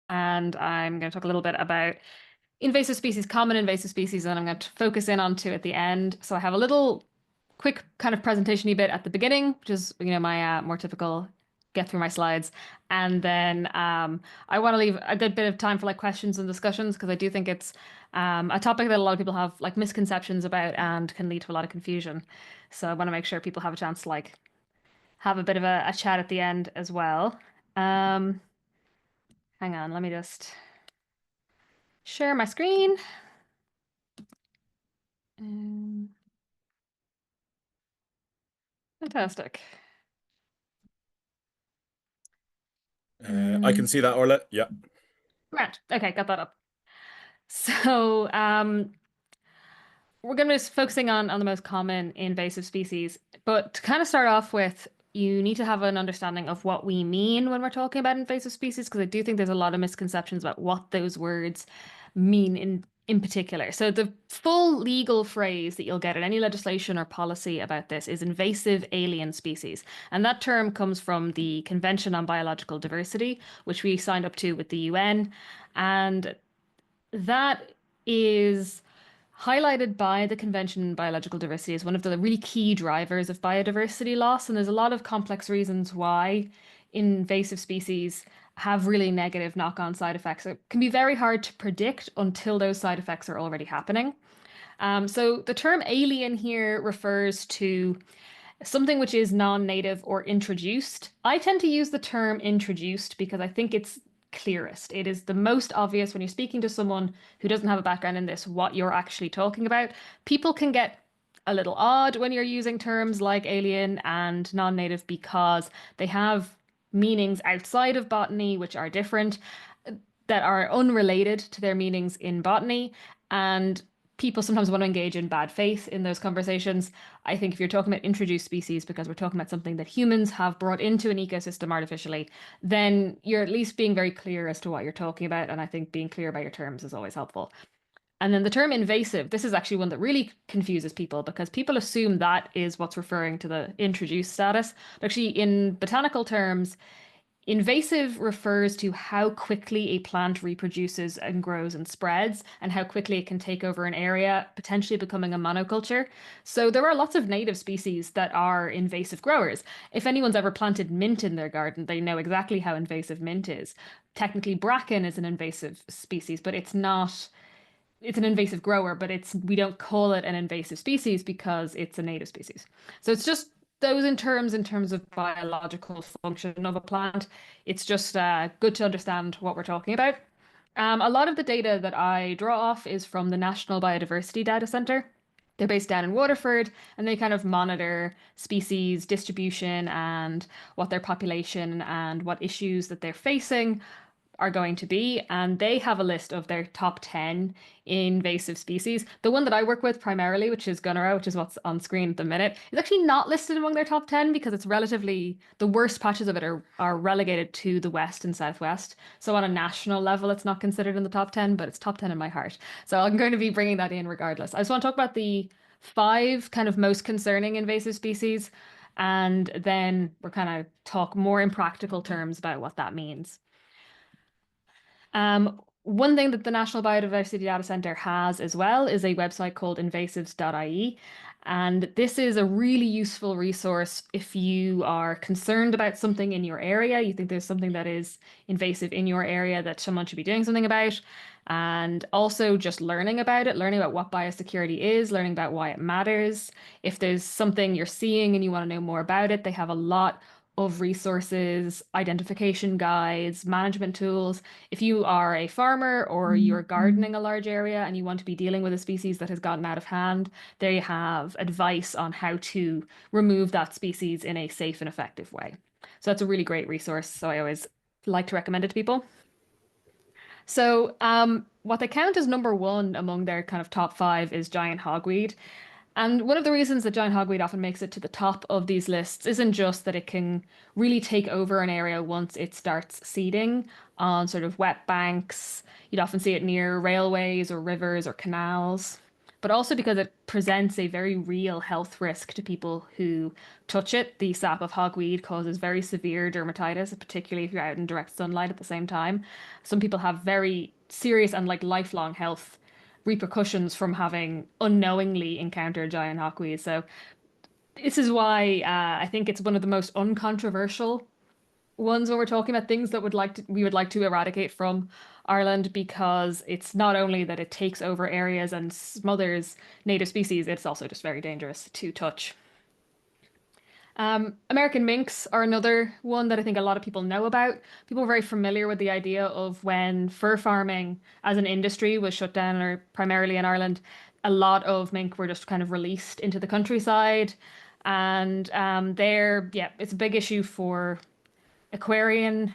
and I'm going to talk a little bit about invasive species, common invasive species, and I'm going to focus in on two at the end. So I have a little quick kind of presentation-y bit at the beginning, which is, my more typical get through my slides. And then I want to leave a good bit of time for like questions and discussions because I do think it's a topic that a lot of people have like misconceptions about and can lead to a lot of confusion. So I want to make sure people have a chance to like have a bit of a chat at the end as well. Um, Hang on, let me just share my screen. Um, Fantastic. I can Um, see that, Orla. Yeah. Right. Okay, got that up. So, we're going to be focusing on the most common invasive species, but to kind of start off with, you need to have an understanding of what we mean when we're talking about invasive species, because I do think there's a lot of misconceptions about what those words mean in particular. So the full legal phrase that you'll get in any legislation or policy about this is invasive alien species. And that term comes from the Convention on Biological Diversity, which we signed up to with the UN. And that is highlighted by the Convention on Biological Diversity as one of the really key drivers of biodiversity loss. And there's a lot of complex reasons why invasive species have really negative knock-on side effects. It can be very hard to predict until those side effects are already happening. So the term alien here refers to something which is non-native or introduced. I tend to use the term introduced because I think it's clearest. It is the most obvious when you're speaking to someone who doesn't have a background in this, what you're actually talking about. People can get a little odd when you're using terms like alien and non-native because they have meanings outside of botany, which are different, that are unrelated to their meanings in botany. And people sometimes want to engage in bad faith in those conversations. I think if you're talking about introduced species, because we're talking about something that humans have brought into an ecosystem artificially, then you're at least being very clear as to what you're talking about. And I think being clear about your terms is always helpful. And then the term invasive, this is actually one that really confuses people because people assume that is what's referring to the introduced status. But actually, in botanical terms, invasive refers to how quickly a plant reproduces and grows and spreads, and how quickly it can take over an area, potentially becoming a monoculture. So there are lots of native species that are invasive growers. If anyone's ever planted mint in their garden, they know exactly how invasive mint is. Technically, bracken is an invasive species, but it's not. It's an invasive grower, but we don't call it an invasive species because it's a native species. So it's just those in terms of biological function of a plant. It's just good to understand what we're talking about. A lot of the data that I draw off is from the National Biodiversity Data Centre. They're based down in Waterford and they kind of monitor species distribution and what their population and what issues that they're facing are going to be, and they have a list of their top 10 invasive species. The one that I work with primarily, which is Gunnera, which is what's on screen at the minute, is actually not listed among their top 10 because it's relatively, the worst patches of it are relegated to the west and southwest. So on a national level, it's not considered in the top 10, but it's top 10 in my heart. So I'm going to be bringing that in regardless. I just want to talk about the five kind of most concerning invasive species, and then we're kind of talk more in practical terms about what that means. One thing that the National Biodiversity Data Centre has as well is a website called invasives.ie. And this is a really useful resource if you are concerned about something in your area, you think there's something that is invasive in your area that someone should be doing something about, and also just learning about it, learning about what biosecurity is, learning about why it matters. If there's something you're seeing and you want to know more about it, they have a lot of resources, identification guides, management tools. If you are a farmer or you're gardening a large area and you want to be dealing with a species that has gotten out of hand, they have advice on how to remove that species in a safe and effective way. So that's a really great resource. So I always like to recommend it to people. So what they count as number one among their kind of top five is giant hogweed. And one of the reasons that giant hogweed often makes it to the top of these lists isn't just that it can really take over an area once it starts seeding on sort of wet banks. You'd often see it near railways or rivers or canals. but also because it presents a very real health risk to people who touch it. The sap of hogweed causes very severe dermatitis, particularly if you're out in direct sunlight at the same time. Some people have very serious and like lifelong health repercussions from having unknowingly encountered giant hawkweed. So this is why I think it's one of the most uncontroversial ones when we're talking about things that we would like to eradicate from Ireland, because it's not only that it takes over areas and smothers native species, it's also just very dangerous to touch. American minks are another one that I think a lot of people know about. People are very familiar with the idea of when fur farming as an industry was shut down, or primarily in Ireland, a lot of mink were just kind of released into the countryside. And yeah, it's a big issue for aquarian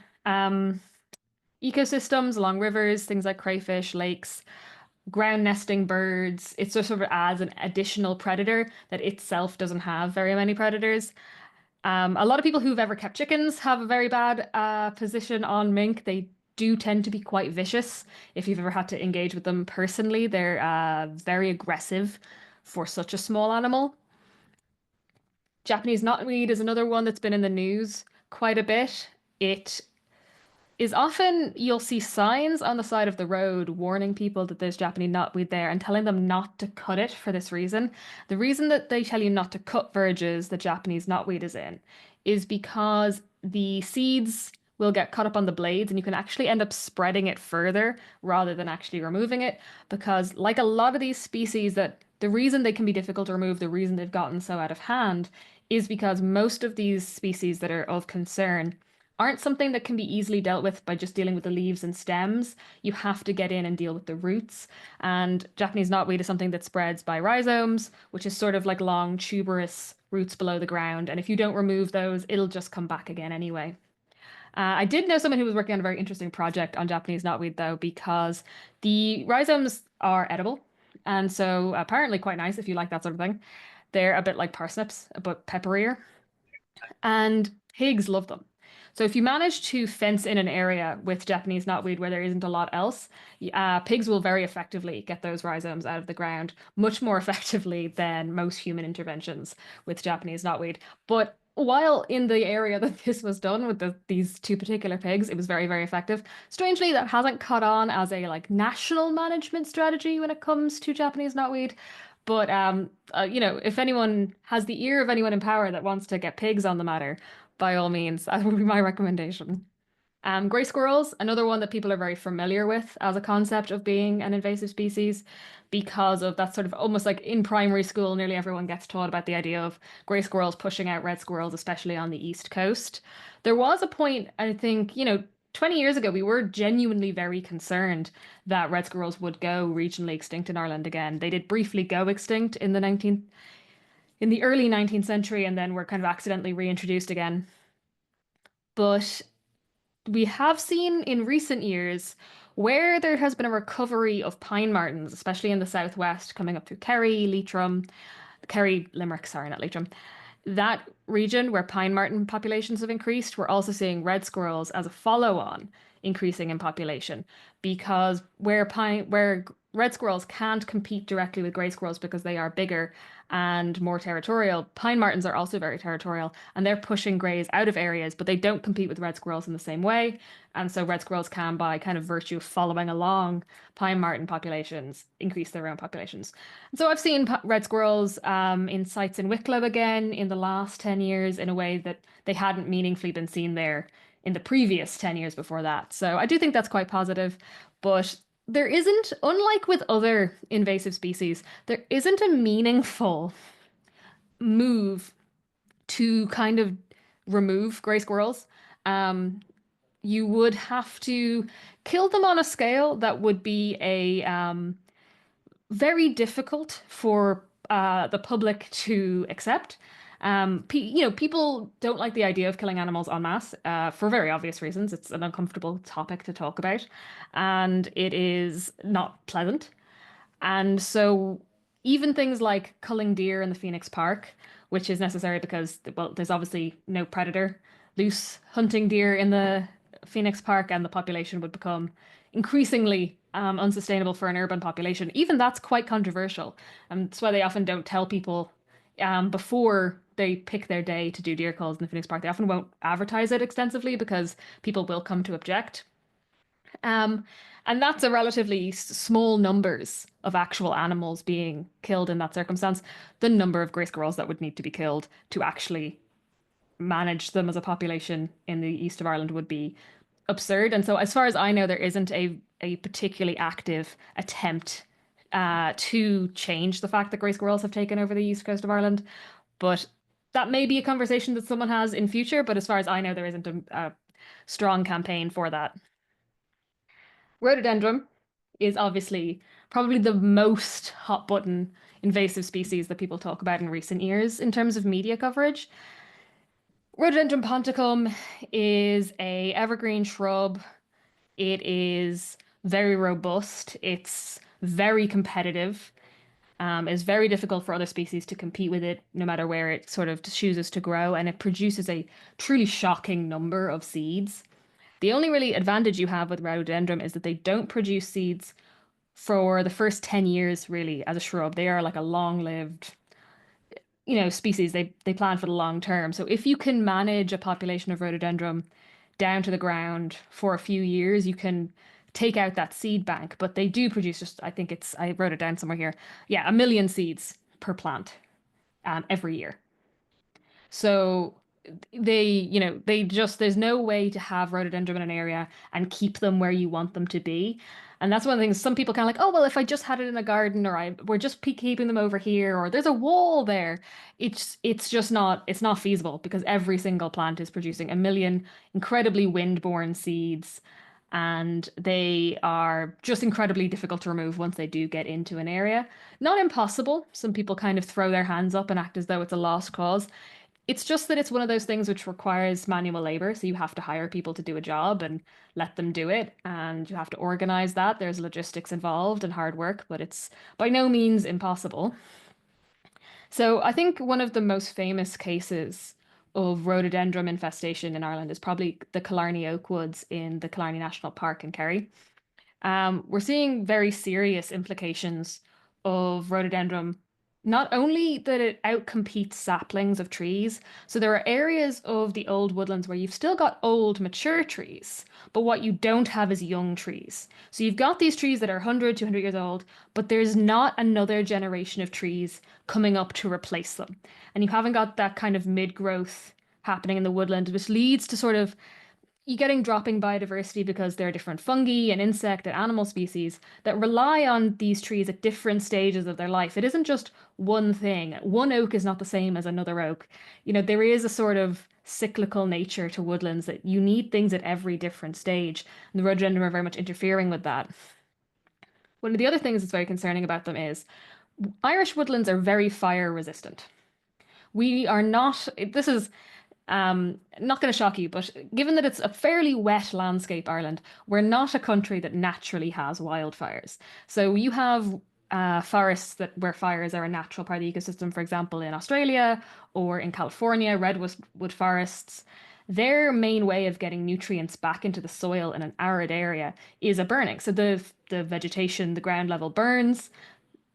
ecosystems along rivers, things like crayfish, lakes, ground nesting birds. It just sort of adds an additional predator that itself doesn't have very many predators. A lot of people who've ever kept chickens have a very bad position on mink. They do tend to be quite vicious. If you've ever had to engage with them personally, they're very aggressive for such a small animal. Japanese knotweed is another one that's been in the news quite a bit. It is often you'll see signs on the side of the road warning people that there's Japanese knotweed there and telling them not to cut it for this reason. The reason that they tell you not to cut verges that Japanese knotweed is in is because the seeds will get caught up on the blades and you can actually end up spreading it further rather than actually removing it. Because, like a lot of these species, that the reason they can be difficult to remove, the reason they've gotten so out of hand, is because most of these species that are of concern aren't something that can be easily dealt with by just dealing with the leaves and stems. You have to get in and deal with the roots. And Japanese knotweed is something that spreads by rhizomes, which is sort of like long tuberous roots below the ground. And if you don't remove those, it'll just come back again anyway. I did know someone who was working on a very interesting project on Japanese knotweed, though, because the rhizomes are edible. And so apparently quite nice if you like that sort of thing. They're a bit like parsnips, but pepperier. And pigs love them. So if you manage to fence in an area with Japanese knotweed where there isn't a lot else, pigs will very effectively get those rhizomes out of the ground, much more effectively than most human interventions with Japanese knotweed. But while in the area that this was done with these two particular pigs, it was very, very effective. Strangely, that hasn't caught on as a like national management strategy when it comes to Japanese knotweed. But if anyone has the ear of anyone in power that wants to get pigs on the matter, by all means, that would be my recommendation. Gray squirrels, another one that people are very familiar with as a concept of being an invasive species, because of that sort of almost like in primary school, nearly everyone gets taught about the idea of gray squirrels pushing out red squirrels, especially on the East Coast. There was a point, I think, 20 years ago, we were genuinely very concerned that red squirrels would go regionally extinct in Ireland again. They did briefly go extinct in the early 19th century, and then were kind of accidentally reintroduced again. But we have seen in recent years where there has been a recovery of pine martens, especially in the southwest, coming up through Kerry, Limerick, sorry, not Leitrim. That region where pine marten populations have increased, we're also seeing red squirrels as a follow-on increasing in population, because where red squirrels can't compete directly with gray squirrels because they are bigger and more territorial, pine martens are also very territorial and they're pushing grays out of areas, but they don't compete with red squirrels in the same way. And so red squirrels can, by kind of virtue of following along pine marten populations, increase their own populations. And so I've seen red squirrels in sites in Wicklow again in the last 10 years in a way that they hadn't meaningfully been seen there in the previous 10 years before that. So I do think that's quite positive, but there isn't, unlike with other invasive species, there isn't a meaningful move to kind of remove gray squirrels. You would have to kill them on a scale that would be very difficult for the public to accept. People don't like the idea of killing animals en masse for very obvious reasons. It's an uncomfortable topic to talk about, and it is not pleasant. And so even things like culling deer in the Phoenix Park, which is necessary because, well, there's obviously no predator loose hunting deer in the Phoenix Park, and the population would become increasingly unsustainable for an urban population. Even that's quite controversial. And that's why they often don't tell people before they pick their day to do deer calls in the Phoenix Park. They often won't advertise it extensively because people will come to object. Um, and that's a relatively small numbers of actual animals being killed in that circumstance. The number of grey squirrels that would need to be killed to actually manage them as a population in the east of Ireland would be absurd. And so, as far as I know, there isn't a particularly active attempt to change the fact that grey squirrels have taken over the east coast of Ireland. But that may be a conversation that someone has in future. But as far as I know, there isn't a strong campaign for that. Rhododendron is obviously probably the most hot button invasive species that people talk about in recent years in terms of media coverage. Rhododendron ponticum is a evergreen shrub. It is very robust. It's very competitive. It's very difficult for other species to compete with it, no matter where it sort of chooses to grow, and it produces a truly shocking number of seeds. The only really advantage you have with rhododendron is that they don't produce seeds for the first 10 years, really, as a shrub. They are like a long-lived, species. They plan for the long term. So if you can manage a population of rhododendron down to the ground for a few years, you can take out that seed bank. But they do produce just, I think I wrote it down somewhere here. Yeah, 1 million seeds per plant every year. So there's no way to have rhododendron in an area and keep them where you want them to be. And that's one of the things some people kind of like, oh, well, if I just had it in a garden, or we're just keeping them over here, or there's a wall there. It's not feasible because every single plant is producing 1 million incredibly wind-borne seeds. And they are just incredibly difficult to remove once they do get into an area. Not impossible. Some people kind of throw their hands up and act as though it's a lost cause. It's just that it's one of those things which requires manual labor. So you have to hire people to do a job and let them do it. And you have to organize that. There's logistics involved and hard work, but it's by no means impossible. So I think one of the most famous cases of rhododendron infestation in Ireland is probably the Killarney Oak Woods in the Killarney National Park in Kerry. We're seeing very serious implications of rhododendron. Not only that it outcompetes saplings of trees, so there are areas of the old woodlands where you've still got old, mature trees, but what you don't have is young trees. So you've got these trees that are 100, 200 years old, but there's not another generation of trees coming up to replace them. And you haven't got that kind of mid-growth happening in the woodland, which leads to sort of you getting dropping biodiversity because there are different fungi and insect and animal species that rely on these trees at different stages of their life. It isn't just one thing. One oak is not the same as another oak. There is a sort of cyclical nature to woodlands that you need things at every different stage. And the rhododendron are very much interfering with that. One of the other things that's very concerning about them is Irish woodlands are very fire resistant. We are not, this is not going to shock you, but given that it's a fairly wet landscape, Ireland, we're not a country that naturally has wildfires. So you have forests where fires are a natural part of the ecosystem, for example, in Australia or in California, redwood forests. Their main way of getting nutrients back into the soil in an arid area is a burning. So the vegetation, the ground level burns,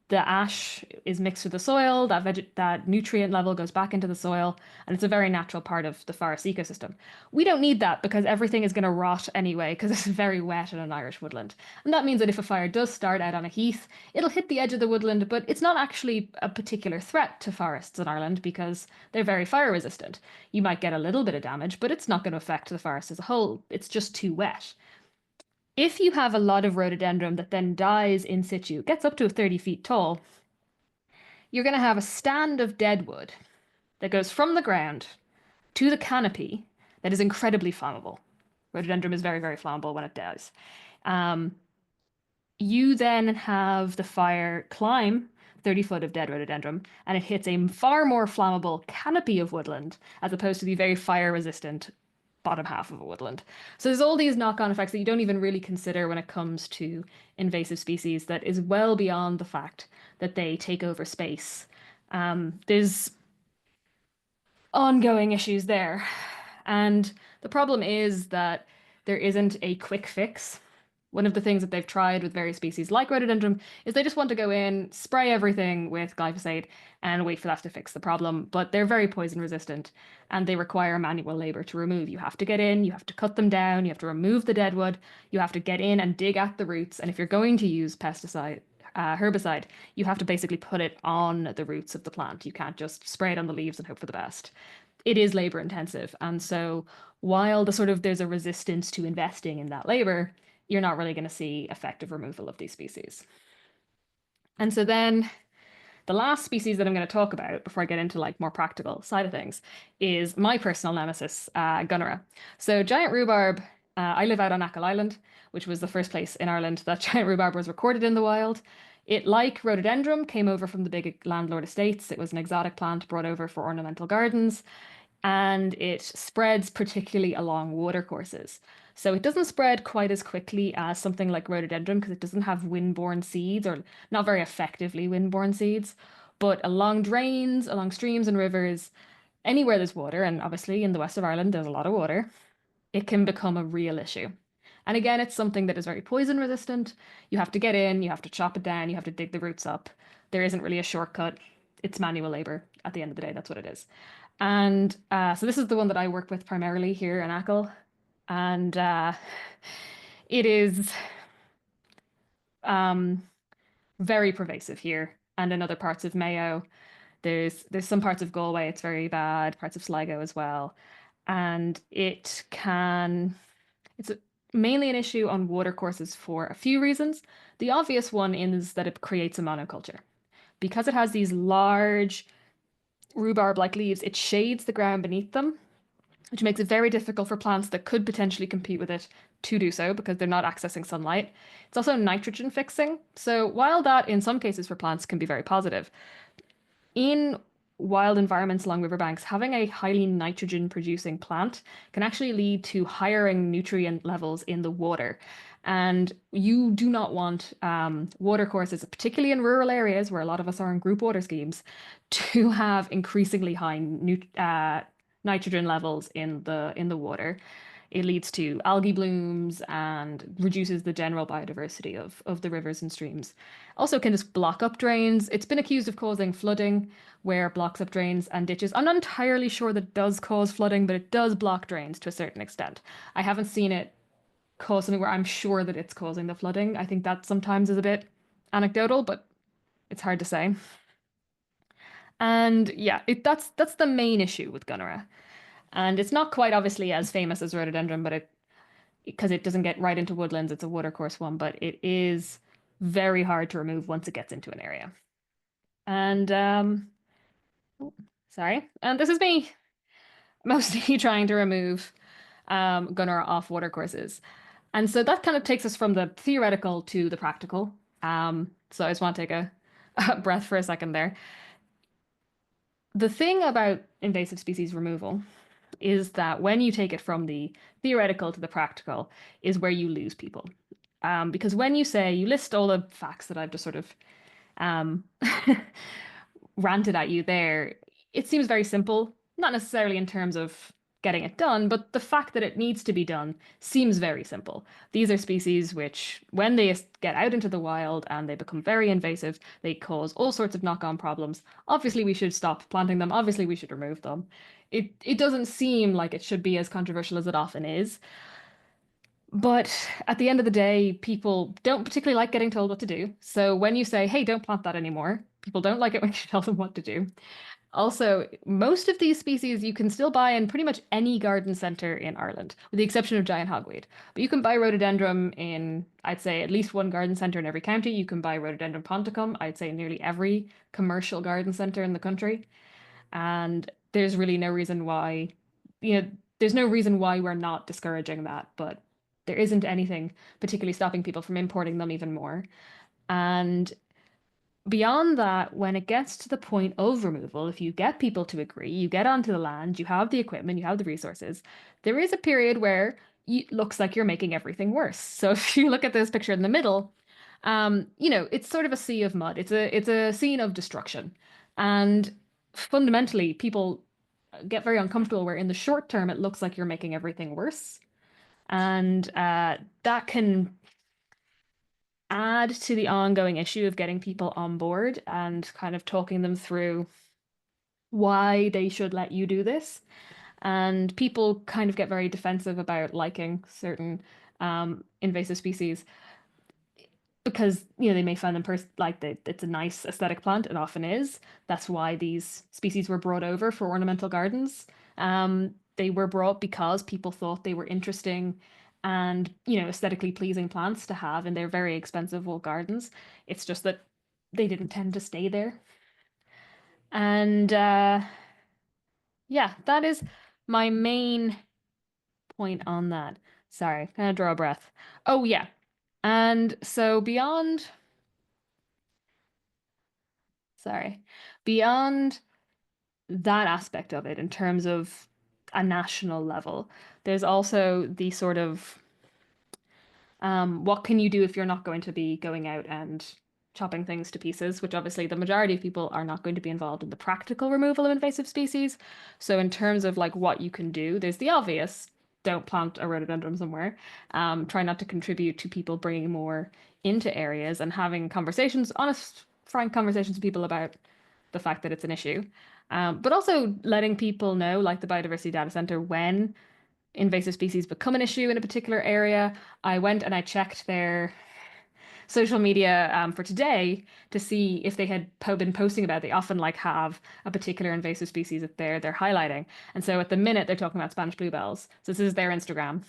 the ash is mixed with the soil, that nutrient level goes back into the soil, and it's a very natural part of the forest ecosystem. We don't need that because everything is going to rot anyway because it's very wet in an Irish woodland. And that means that if a fire does start out on a heath, it'll hit the edge of the woodland, but it's not actually a particular threat to forests in Ireland because they're very fire resistant. You might get a little bit of damage, but it's not going to affect the forest as a whole. It's just too wet. If you have a lot of rhododendron that then dies in situ, gets up to 30 feet tall, you're going to have a stand of dead wood that goes from the ground to the canopy that is incredibly flammable. Rhododendron is very, very flammable when it dies. You then have the fire climb 30 foot of dead rhododendron, and it hits a far more flammable canopy of woodland as opposed to the very fire resistant bottom half of a woodland. So there's all these knock-on effects that you don't even really consider when it comes to invasive species that is well beyond the fact that they take over space. There's ongoing issues there. And the problem is that there isn't a quick fix. one of the things that they've tried with various species like rhododendron is they just want to go in, spray everything with glyphosate and wait for that to fix the problem. But they're very poison resistant and they require manual labor to remove. You have to get in, you have to cut them down, you have to remove the dead wood, you have to get in and dig at the roots. And if you're going to use herbicide, you have to basically put it on the roots of the plant. You can't just spray it on the leaves and hope for the best. It is labor intensive. And so while there's a resistance to investing in that labor, you're not really going to see effective removal of these species. And so then the last species that I'm going to talk about before I get into like more practical side of things is my personal nemesis, Gunnera. So giant rhubarb, I live out on Achill Island, which was the first place in Ireland that giant rhubarb was recorded in the wild. It, like rhododendron, came over from the big landlord estates. It was an exotic plant brought over for ornamental gardens, and it spreads particularly along watercourses. So it doesn't spread quite as quickly as something like rhododendron because it doesn't have windborne seeds, or not very effectively windborne seeds. But along drains, along streams and rivers, anywhere there's water, and obviously in the west of Ireland there's a lot of water, it can become a real issue. And again, it's something that is very poison resistant. You have to get in, you have to chop it down, you have to dig the roots up. There isn't really a shortcut. It's manual labor. At the end of the day, that's what it is. And so this is the one that I work with primarily here in Achill. And it is um, very pervasive here and in other parts of Mayo. There's some parts of Galway it's very bad, parts of Sligo as well. And it's mainly an issue on watercourses for a few reasons. The obvious one is that it creates a monoculture. Because it has these large rhubarb-like leaves, it shades the ground beneath them, which makes it very difficult for plants that could potentially compete with it to do so because they're not accessing sunlight. It's also nitrogen fixing. So while that in some cases for plants can be very positive, in wild environments along riverbanks, having a highly nitrogen producing plant can actually lead to higher nutrient levels in the water. And you do not want water courses, particularly in rural areas where a lot of us are in group water schemes, to have increasingly high nitrogen levels in the water. It leads to algae blooms and reduces the general biodiversity of the rivers and streams. Also can just block up drains. It's been accused of causing flooding where it blocks up drains and ditches. I'm not entirely sure that it does cause flooding, but it does block drains to a certain extent. I haven't seen it cause something where I'm sure that it's causing the flooding. I think that sometimes is a bit anecdotal, but it's hard to say. And yeah, that's the main issue with Gunnera. And it's not quite obviously as famous as rhododendron, but because it doesn't get right into woodlands, it's a watercourse one, but it is very hard to remove once it gets into an area. And sorry, and this is me mostly trying to remove Gunnera off watercourses. And so that kind of takes us from the theoretical to the practical. So I just want to take a breath for a second there. The thing about invasive species removal is that when you take it from the theoretical to the practical is where you lose people. Because when you list all the facts that I've just sort of um, ranted at you there, it seems very simple, not necessarily in terms of getting it done, but the fact that it needs to be done seems very simple. These are species which, when they get out into the wild and they become very invasive, they cause all sorts of knock-on problems. Obviously, we should stop planting them. Obviously, we should remove them. It doesn't seem like it should be as controversial as it often is. But at the end of the day, people don't particularly like getting told what to do. So when you say, hey, don't plant that anymore, people don't like it when you tell them what to do. Also, most of these species you can still buy in pretty much any garden centre in Ireland, with the exception of giant hogweed. But you can buy rhododendron in, I'd say, at least one garden centre in every county. You can buy rhododendron ponticum, I'd say, in nearly every commercial garden centre in the country. And there's really no reason why, you know, there's no reason why we're not discouraging that, but there isn't anything particularly stopping people from importing them even more. And beyond that, when it gets to the point of removal, if you get people to agree, you get onto the land, you have the equipment, you have the resources, there is a period where it looks like you're making everything worse. So if you look at this picture in the middle, it's sort of a sea of mud. It's a scene of destruction. And fundamentally, people get very uncomfortable where in the short term, it looks like you're making everything worse. And that can add to the ongoing issue of getting people on board and kind of talking them through why they should let you do this. And people kind of get very defensive about liking certain invasive species because they may find them like it's a nice aesthetic plant. It often is. That's why these species were brought over for ornamental gardens. They were brought because people thought they were interesting and aesthetically pleasing plants to have in their very expensive walled gardens. It's just that they didn't tend to stay there. And yeah, that is my main point on that. Sorry, kind of draw a breath. Oh yeah. And so sorry, beyond that aspect of it in terms of a national level, there's also the sort of what can you do if you're not going to be going out and chopping things to pieces, which obviously the majority of people are not going to be involved in the practical removal of invasive species. So in terms of like what you can do, there's the obvious. Don't plant a rhododendron somewhere. Try not to contribute to people bringing more into areas and having conversations, honest, frank conversations with people about the fact that it's an issue. But also letting people know, like the Biodiversity Data Center, when invasive species become an issue in a particular area. I went and I checked their social media for today to see if they had been posting about it. They often like have a particular invasive species that they're highlighting. And so at the minute they're talking about Spanish bluebells. So this is their Instagram.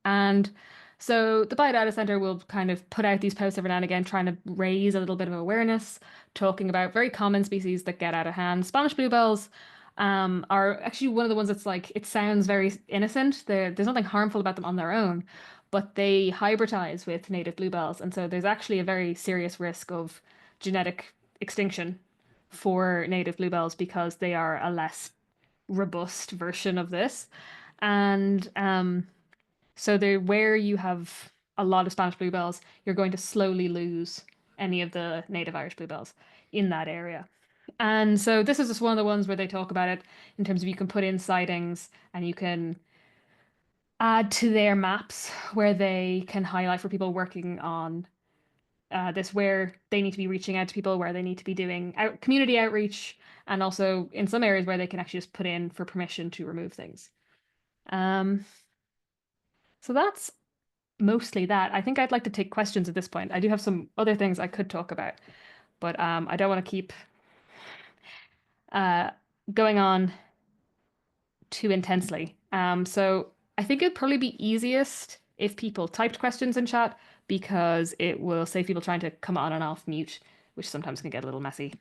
And so the Biodata Center will kind of put out these posts every now and again, trying to raise a little bit of awareness, talking about very common species that get out of hand. Spanish bluebells are actually one of the ones that's like, it sounds very innocent. There's nothing harmful about them on their own, but they hybridize with native bluebells. And so there's actually a very serious risk of genetic extinction for native bluebells because they are a less robust version of this. And so they where you have a lot of Spanish bluebells, you're going to slowly lose any of the native Irish bluebells in that area. And so this is just one of the ones where they talk about it in terms of you can put in sightings and you can add to their maps where they can highlight for people working on this, where they need to be reaching out to people, where they need to be doing community outreach, and also in some areas where they can actually just put in for permission to remove things. Um, so that's mostly that. I think I'd like to take questions at this point. I do have some other things I could talk about, but I don't want to keep uh, going on too intensely. So I think it'd probably be easiest if people typed questions in chat because it will save people trying to come on and off mute, which sometimes can get a little messy.